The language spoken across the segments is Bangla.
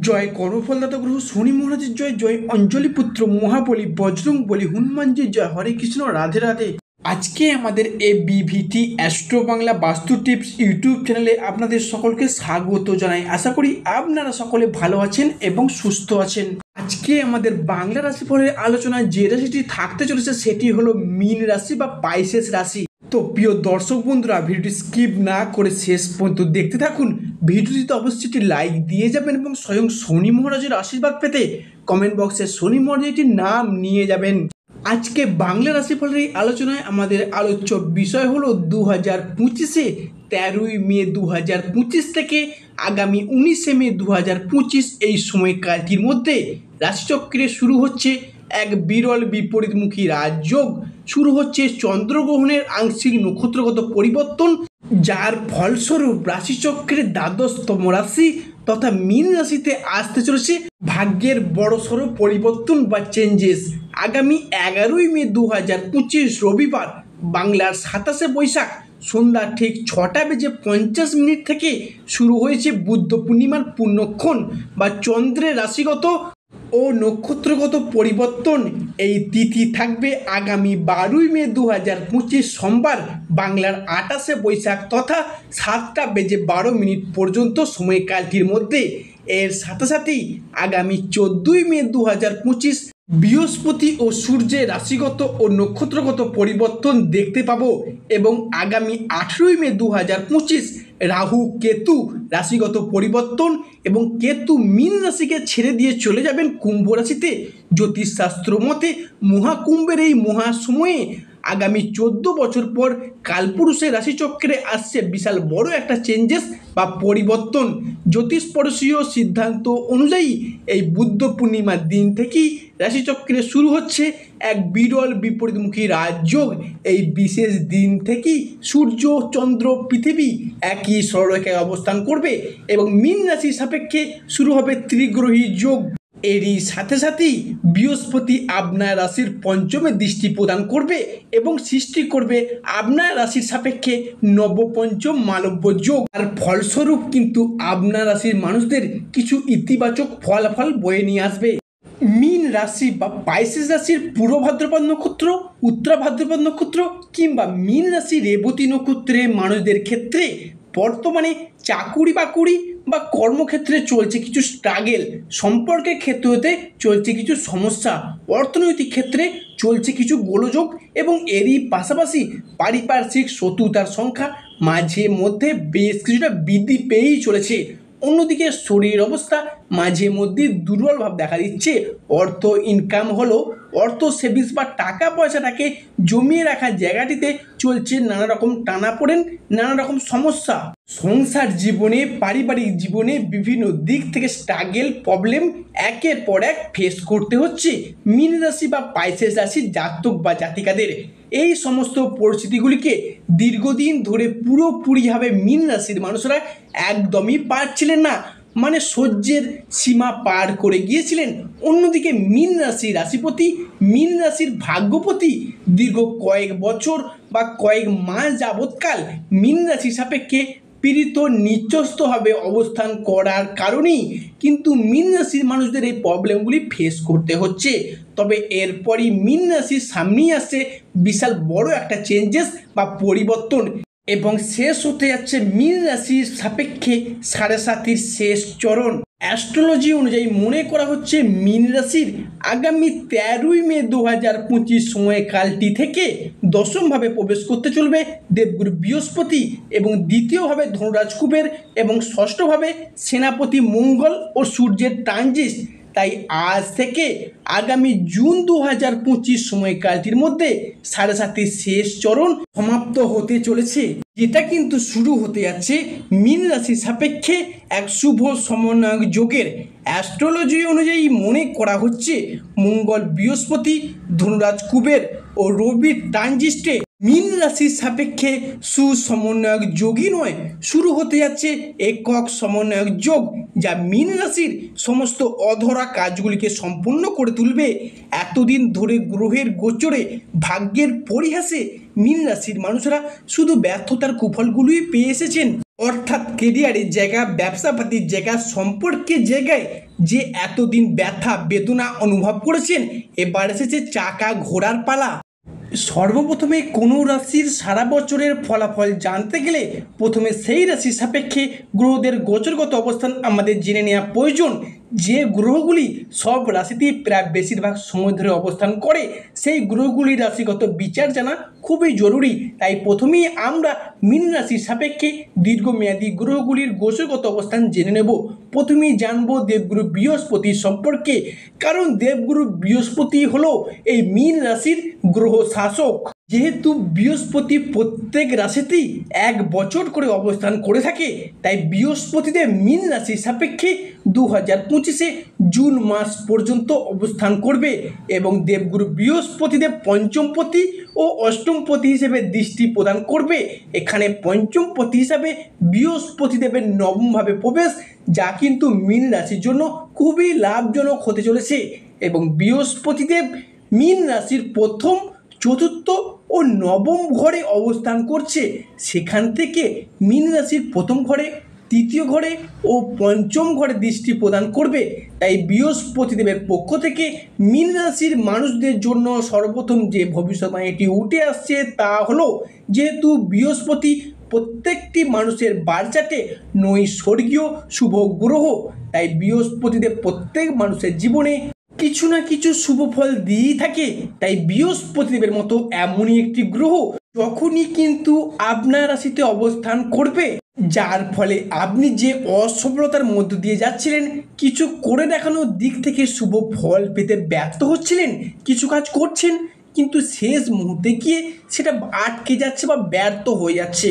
জয় কর্মফলদাতা গ্রহ শনি মহারাজের জয়, জয় অঞ্জলি পুত্র মহাবলী বজরং বলি হনুমানজির জয়। হরে কৃষ্ণ, রাধে রাধে। আজকে আমাদের এবিভিটি অ্যাস্ট্রো বাংলা বাস্তু টিপস ইউটিউব চ্যানেলে আপনাদের সকলকে স্বাগত জানাই। আশা করি আপনারা সকলে ভালো আছেন এবং সুস্থ আছেন। আজকে আমাদের বাংলা রাশিফলের আলোচনায় যে রাশিটি থাকতে চলেছে সেটি হলো মীন রাশি বা পাইসেস রাশি। তো প্রিয় দর্শক বন্ধুরা, ভিডিওটি স্কিপ না করে শেষ পর্যন্ত দেখতে থাকুন। ভিডিওটিতে অবশ্যই একটি লাইক দিয়ে যাবেন এবং স্বয়ং শনি মহারাজের আশীর্বাদ পেতে কমেন্ট বক্সে শনি মহারাজের নাম নিয়ে যাবেন। আজকে বাংলা রাশিফলের এই আলোচনায় আমাদের আলোচ্য বিষয় হলো 2025-এ 13ই মে 2025 থেকে আগামী 19শে মে 2025 এই সময়কালটির মধ্যে রাশিচক্রে শুরু হচ্ছে এক বিরল বিপরীতমুখী রাজযোগ। শুরু হচ্ছে চন্দ্রগ্রহণের আংশিক নক্ষত্রগত পরিবর্তন, যার ফলস্বরূপ রাশিচক্রের দ্বাদশতম রাশি তথা মীন রাশিতে আসতে চলেছে ভাগ্যের বড়সড় পরিবর্তন বা চেঞ্জেস। আগামী 11ই মে 2025 রবিবার বাংলার 27শে বৈশাখ সন্ধ্যা ঠিক 6:50 থেকে শুরু হয়েছে বুদ্ধ পূর্ণিমার পূর্ণক্ষণ বা চন্দ্রের রাশিগত ও নক্ষত্রগত পরিবর্তন। এই তিথি থাকবে আগামী 12ই মে 2025 সোমবার বাংলার 28শে বৈশাখ তথা 7:12 পর্যন্ত সময়কালটির মধ্যে। এর সাথে সাথেই আগামী 14ই মে 2025 বৃহস্পতি ও সূর্যের রাশিগত ও নক্ষত্রগত পরিবর্তন দেখতে পাবো এবং আগামী 18ই মে 2025 রাহু কেতু রাশিগত পরিবর্তন এবং কেতু মীন রাশিকে ছেড়ে দিয়ে চলে যাবেন কুম্ভ রাশিতে। জ্যোতিষশাস্ত্র মতে মহাকুম্ভের এই মহাসময়ে আগামী 14 বছর পর কালপুরুষের রাশিচক্রে আসছে বিশাল বড় একটা চেঞ্জেস বা পরিবর্তন। জ্যোতিষপরশীয় সিদ্ধান্ত অনুযায়ী এই বুদ্ধ পূর্ণিমার দিন থেকেই রাশিচক্রে শুরু হচ্ছে এক বিরল বিপরীতমুখী রাজযোগ। এই বিশেষ দিন থেকেই সূর্য, চন্দ্র, পৃথিবী একই সরলরেখায় অবস্থান করবে এবং মীন রাশির সাপেক্ষে শুরু হবে ত্রিগ্রহী যোগ। এরই সাথে সাথেই বৃহস্পতি আপনার রাশির পঞ্চমে দৃষ্টি প্রদান করবে এবং সৃষ্টি করবে আপনার রাশির সাপেক্ষে নবপঞ্চম মালব্য যোগ। আর ফলস্বরূপ কিন্তু আপনার রাশির মানুষদের কিছু ইতিবাচক ফলাফল বয়ে নিয়ে আসবে। মীন রাশি বা পাইসেস রাশির পূর্ব ভাদ্রপদ নক্ষত্র, উত্তর ভাদ্রপদ নক্ষত্র কিংবা মীন রাশি রেবতী নক্ষত্রের মানুষদের ক্ষেত্রে বর্তমানে চাকুরি বাকুরি বা কর্মক্ষেত্রে চলছে কিছু স্ট্রাগেল, সম্পর্কের ক্ষেত্রে চলছে কিছু সমস্যা, অর্থনৈতিক ক্ষেত্রে চলছে কিছু গোলযোগ এবং এরই পাশাপাশি পারিপার্শ্বিক শত্রুতার সংখ্যা মাঝে মধ্যে বেশ কিছুটা বৃদ্ধি পেয়েই চলেছে। অন্যদিকে শরীর অবস্থা মাঝে মধ্যে দুর্বল ভাব দেখা দিচ্ছে। অর্থ ইনকাম হলো অর্থ সেভিংস বা টাকা পয়সাটাকে জমিয়ে রাখার জায়গাটিতে চলছে নানা রকম টানাপোড়েন, নানা রকম সমস্যা। সংসার জীবনে, পারিবারিক জীবনে বিভিন্ন দিক থেকে স্ট্রাগেল, প্রবলেম একের পর এক ফেস করতে হচ্ছে মীন রাশি বা পাইসেস রাশির জাতক বা জাতিকাদের। এই সমস্ত পরিস্থিতিগুলিকে দীর্ঘদিন ধরে পুরোপুরিভাবে মীন রাশির মানুষরা একদমই পারছিলেন না, মানে সহ্যের সীমা পার করে গিয়েছিলেন। অন্যদিকে মীন রাশির রাশিপতি, মীন রাশির ভাগ্যপতি দীর্ঘ কয়েক বছর বা কয়েক মাস যাবৎকাল মীন রাশির সাপেক্ষে পীড়িত নিচস্থভাবে অবস্থান করার কারণেই কিন্তু মীন রাশির মানুষদের এই প্রবলেমগুলি ফেস করতে হচ্ছে। তবে এরপরই মীন রাশির সামনেই আসছে বিশাল বড় একটা চেঞ্জেস বা পরিবর্তন এবং শেষ হতে যাচ্ছে মীন রাশির সাপেক্ষে 7.5 শেষ চরণ। অ্যাস্ট্রোলজি অনুযায়ী মনে করা হচ্ছে মীন রাশির আগামী 13ই মে 2025 সময়কালটি থেকে দশমভাবে প্রবেশ করতে চলবে দেবগুরু বৃহস্পতি এবং দ্বিতীয়ভাবে ধনুরাজ কুবের এবং ষষ্ঠভাবে সেনাপতি মঙ্গল ও সূর্যের ট্রানজিট। তাই আজ থেকে আগামী জুন 2025 সময়কালটির মধ্যে 7.5 শেষ চরণ সমাপ্ত হতে চলেছে, যেটা কিন্তু শুরু হতে যাচ্ছে মীন রাশির সাপেক্ষে এক শুভ সমন্বয়ক যোগের। অ্যাস্ট্রোলজি অনুযায়ী মনে করা হচ্ছে মঙ্গল, বৃহস্পতি, ধনুরাজ কুবের ও রবির ট্রানজিটে মীন রাশির সাপেক্ষে সুসমন্বয়ক যোগই নয়, শুরু হতে যাচ্ছে একক সমন্বয়ক যোগ, যা মীন রাশির সমস্ত অধরা কাজগুলিকে সম্পূর্ণ করে তুলবে। এতদিন ধরে গ্রহের গোচরে ভাগ্যের পরিহাসে মীন রাশির মানুষরা শুধু ব্যর্থতার কুফলগুলোই পেয়ে এসেছেন। অর্থাৎ কেরিয়ারের জায়গা, ব্যবসাপাতির জায়গা, সম্পর্কের জায়গায় যে এতদিন ব্যথা বেদনা অনুভব করেছেন, এবার এসেছে চাকা ঘোরার পালা। সর্বপ্রথমে কোনো রাশির সারা বছরের ফলাফল জানতে গেলে প্রথমে সেই রাশির সাপেক্ষে গ্রহদের গোচরগত অবস্থান আমাদের জেনে নেওয়া প্রয়োজন। যে গ্রহগুলি সব রাশিতেই প্রায় বেশিরভাগ সময় ধরে অবস্থান করে, সেই গ্রহগুলির রাশিগত বিচার জানা খুবই জরুরি। তাই প্রথমেই আমরা মীন রাশির সাপেক্ষে দীর্ঘমেয়াদী গ্রহগুলির গোচরগত অবস্থান জেনে নেব। প্রথমেই জানবো দেবগুরু বৃহস্পতি সম্পর্কে, কারণ দেবগুরু বৃহস্পতি হলো এই মীন রাশির গ্রহ শাসক। যেহেতু বৃহস্পতি প্রত্যেক রাশিতেই 1 বছর করে অবস্থান করে থাকে, তাই বৃহস্পতিদেব মীন রাশির সাপেক্ষে 2025-এ জুন মাস পর্যন্ত অবস্থান করবে এবং দেবগুরু বৃহস্পতিদেব পঞ্চমপতি ও অষ্টমপতি হিসেবে দৃষ্টি প্রদান করবে। এখানে পঞ্চমপতি হিসাবে বৃহস্পতিদেবের নবমভাবে প্রবেশ, যা কিন্তু মীন রাশির জন্য খুবই লাভজনক হতে চলেছে। এবং বৃহস্পতিদেব মীন রাশির প্রথম, চতুর্থ ও নবম ঘরে অবস্থান করছে। সেখান থেকে মীন রাশির প্রথম ঘরে, তৃতীয় ঘরে ও পঞ্চম ঘরে দৃষ্টি প্রদান করবে। তাই বৃহস্পতিদেবের পক্ষ থেকে মীন রাশির মানুষদের জন্য সর্বপ্রথম যে ভবিষ্যৎবাণীটি উঠে আসছে তা হলো, যেহেতু বৃহস্পতি প্রত্যেকটি মানুষের বারচাটে নৈসর্গীয় শুভ গ্রহ, তাই বৃহস্পতিদেব প্রত্যেক মানুষের জীবনে কিছু না কিছু শুভ ফল দিয়েই থাকে। তাই বৃহস্পতিদেবের মতো এমনই একটি গ্রহ যখনই কিন্তু আপনার রাশিতে অবস্থান করবে, যার ফলে আপনি যে অসফলতার মধ্য দিয়ে যাচ্ছিলেন, কিছু করে দেখানোর দিক থেকে শুভ ফল পেতে ব্যর্থ হচ্ছিলেন, কিছু কাজ করছেন কিন্তু শেষ মুহূর্তে গিয়ে সেটা আটকে যাচ্ছে বা ব্যর্থ হয়ে যাচ্ছে,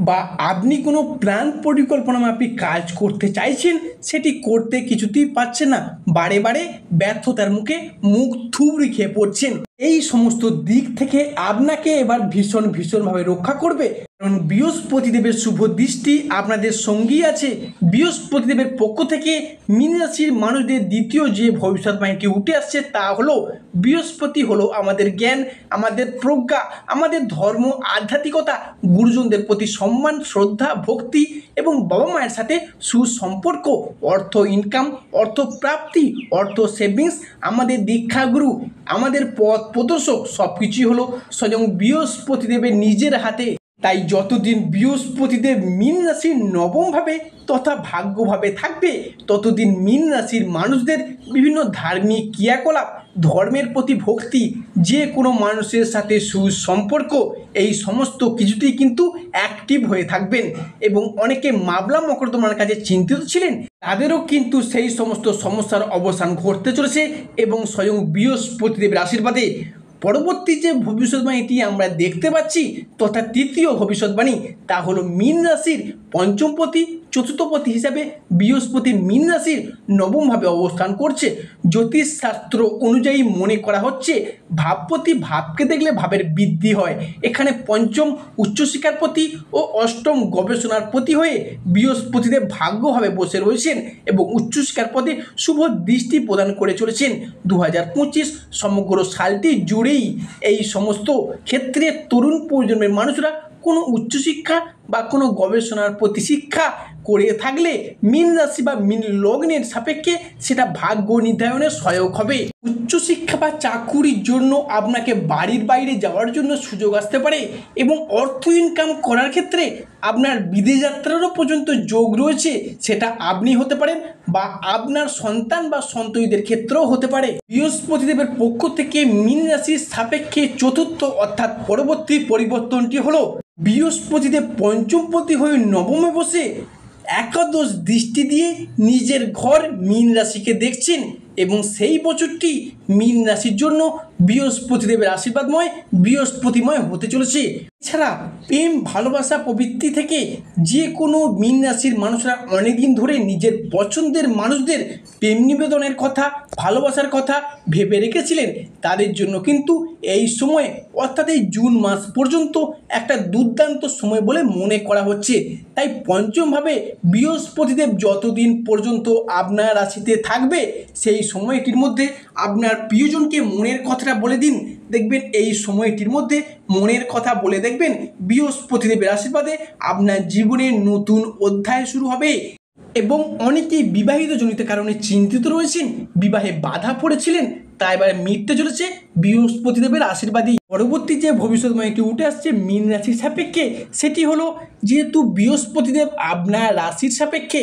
বা আপনি কোনো প্ল্যান পরিকল্পনা মাফিক কাজ করতে চাইছেন, সেটি করতে কিছুতেই পারছেন না, বারে বারে ব্যর্থতার মুখে মুখ থুবড়ে খেয়ে পড়ছেন। এই সমস্ত দিক থেকে আপনাকে এবার ভীষণভাবে রক্ষা করবে, কারণ বৃহস্পতিদেবের শুভ দৃষ্টি আপনাদের সঙ্গী আছে। বৃহস্পতিদেবের পক্ষ থেকে মীন রাশির মানুষদের দ্বিতীয় যে ভবিষ্যৎবাণীটি উঠে আসছে তা হলো, বৃহস্পতি হলো আমাদের জ্ঞান, আমাদের প্রজ্ঞা, আমাদের ধর্ম, আধ্যাত্মিকতা, গুরুজনদের প্রতি সম্মান, শ্রদ্ধা, ভক্তি এবং বাবা মায়ের সাথে সুসম্পর্ক, অর্থ ইনকাম, অর্থ প্রাপ্তি, অর্থ সেভিংস, আমাদের দীক্ষাগুরু, আমাদের পথ প্রদর্শক, সব কিছুই হলো স্বয়ং বৃহস্পতিদেবের নিজের হাতে। তাই যতদিন বৃহস্পতিদেব মীন রাশির নবমভাবে তথা ভাগ্যভাবে থাকবে, ততদিন মীন রাশির মানুষদের বিভিন্ন ধার্মিক ক্রিয়াকলাপ, ধর্মের প্রতি ভক্তি, যে কোনো মানুষের সাথে সুসম্পর্ক, এই সমস্ত কিছুতেই কিন্তু অ্যাক্টিভ হয়ে থাকবেন। এবং অনেকে মামলা মোকদ্দমার কাজে চিন্তিত ছিলেন, তাদেরও কিন্তু সেই সমস্ত সমস্যার অবসান ঘটতে চলেছে এবং স্বয়ং বৃহস্পতিদেবের আশীর্বাদে পরবর্তী যে ভবিষ্যৎবাণীটি আমরা দেখতে পাচ্ছি তথা তৃতীয় ভবিষ্যৎবাণী, তা হলো মীন রাশির পঞ্চমপতি, চতুর্থপতি হিসাবে বৃহস্পতি মীন রাশির নবমভাবে অবস্থান করছে। জ্যোতিষশাস্ত্র অনুযায়ী মনে করা হচ্ছে, ভাবপতি ভাবকে দেখলে ভাবের বৃদ্ধি হয়। এখানে পঞ্চম উচ্চশিক্ষার প্রতি ও অষ্টম গবেষণার প্রতি হয়ে বৃহস্পতিদেব ভাগ্যভাবে বসে রয়েছেন এবং উচ্চশিক্ষার পদে শুভ দৃষ্টি প্রদান করে চলেছেন। 2025 সমগ্র সালটি জুড়েই এই সমস্ত ক্ষেত্রে তরুণ প্রজন্মের মানুষরা কোনো উচ্চশিক্ষা বা কোনো গবেষণার প্রতি শিক্ষা করে থাকলে মীন রাশি বা মীন লগ্নের সাপেক্ষে সেটা ভাগ্য নির্ধারণে সহায়ক হবে। উচ্চশিক্ষা বা চাকুরির জন্য আপনাকে বাড়ির বাইরে যাওয়ার জন্য সুযোগ আসতে পারে এবং অর্থ ইনকাম করার ক্ষেত্রে আপনার বিদেশ যাত্রারও পর্যন্ত যোগ রয়েছে, সেটা আপনি হতে পারেন বা আপনার সন্তান বা সন্ততিদের ক্ষেত্রেও হতে পারে। বৃহস্পতিদেবের পক্ষ থেকে মীন রাশির সাপেক্ষে চতুর্থ অর্থাৎ পরবর্তী পরিবর্তনটি হলো, বৃহস্পতিদেব পঞ্চমপতি হয়ে নবমে বসে একাদশ দৃষ্টি দিয়ে নিজের ঘর মীন রাশিকে দেখছেন এবং সেই বছরটি মীন রাশির জন্য বৃহস্পতিদেবের আশীর্বাদময়, বৃহস্পতিময় হতে চলেছে। এছাড়া প্রেম, ভালোবাসা, প্রবৃত্তি থেকে যে কোনো মীন রাশির মানুষরা অনেকদিন ধরে নিজের পছন্দের মানুষদের প্রেম নিবেদনের কথা, ভালোবাসার কথা ভেবে রেখেছিলেন, তাদের জন্য কিন্তু এই সময় অর্থাৎ এই জুন মাস পর্যন্ত একটা দুর্দান্ত সময় বলে মনে করা হচ্ছে। তাই পঞ্চমভাবে বৃহস্পতিদেব যতদিন পর্যন্ত আপনার রাশিতে থাকবে, সেই সময়টির মধ্যে আপনার প্রিয়জনকে মনের কথাটা বলে দিন। দেখবেন এই সময়টির মধ্যে মনের কথা বলে দেখবেন বৃহস্পতিদেবের আশীর্বাদে আপনার জীবনের নতুন অধ্যায় শুরু হবে। এবং অনেকেই বিবাহিত জনিত কারণে চিন্তিত রয়েছেন, বিবাহে বাধা পড়েছিলেন, তা এবার মিটতে চলেছে বৃহস্পতিদেবের আশীর্বাদেই। পরবর্তী যে ভবিষ্যৎবাণীটি উঠে আসছে মীন রাশির সাপেক্ষে, সেটি হলো যেহেতু বৃহস্পতিদেব আপনার রাশির সাপেক্ষে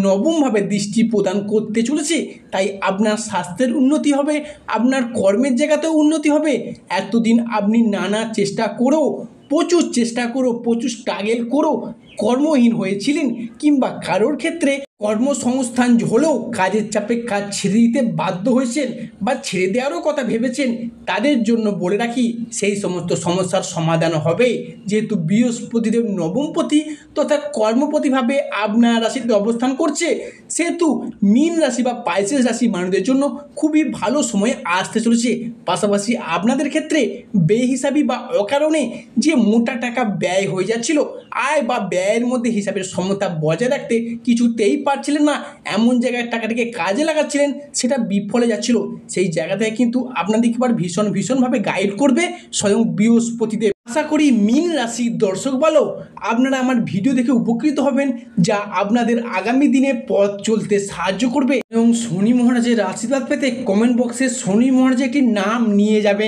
নবমভাবে দৃষ্টি প্রদান করতে চলেছে, তাই আপনার স্বাস্থ্যের উন্নতি হবে, আপনার কর্মের জায়গাতেও উন্নতি হবে। এতদিন আপনি নানা চেষ্টা করেও প্রচুর স্ট্রাগল করেও কর্মহীন হয়েছিলেন, কিংবা কারোর ক্ষেত্রে কর্মসংস্থান হলেও কাজের চাপে কাজ ছেড়ে দিতে বাধ্য হয়েছেন বা ছেড়ে দেওয়ারও কথা ভেবেছেন, তাদের জন্য বলে রাখি সেই সমস্ত সমস্যার সমাধান হবে। যেহেতু বৃহস্পতিদেব নবমপতি তথা কর্মপতিভাবে আপনার রাশিতে অবস্থান করছে, সেহেতু মীন রাশি বা পাইসেস রাশি মানুষদের জন্য খুবই ভালো সময় আসতে চলেছে। পাশাপাশি আপনাদের ক্ষেত্রে বেহিসাবি বা অকারণে যে মোটা টাকা ব্যয় হয়ে যাচ্ছিল, আয় বা ব্যয়ের মধ্যে হিসাবের সমতা বজায় রাখতে কিছুতেই পারছিলেন না, এমন জায়গায় টাকাটিকে কাজে লাগাচ্ছিলেন, সেটা বিফলে যাচ্ছিল, সেই জায়গা থেকে কিন্তু আপনাদেরকে এবার ভীষণভাবে গাইড করবে স্বয়ং বৃহস্পতিদেব। আশা করি মীন রাশির দর্শক বলো আপনারা আমার ভিডিও দেখে উপকৃত হবেন, যা আপনাদের আগামী দিনে পথ চলতে সাহায্য করবে। এবং শনি মহারাজের আশীর্বাদ পেতে কমেন্ট বক্সে শনি মহারাজের একটি নাম নিয়ে যাবেন।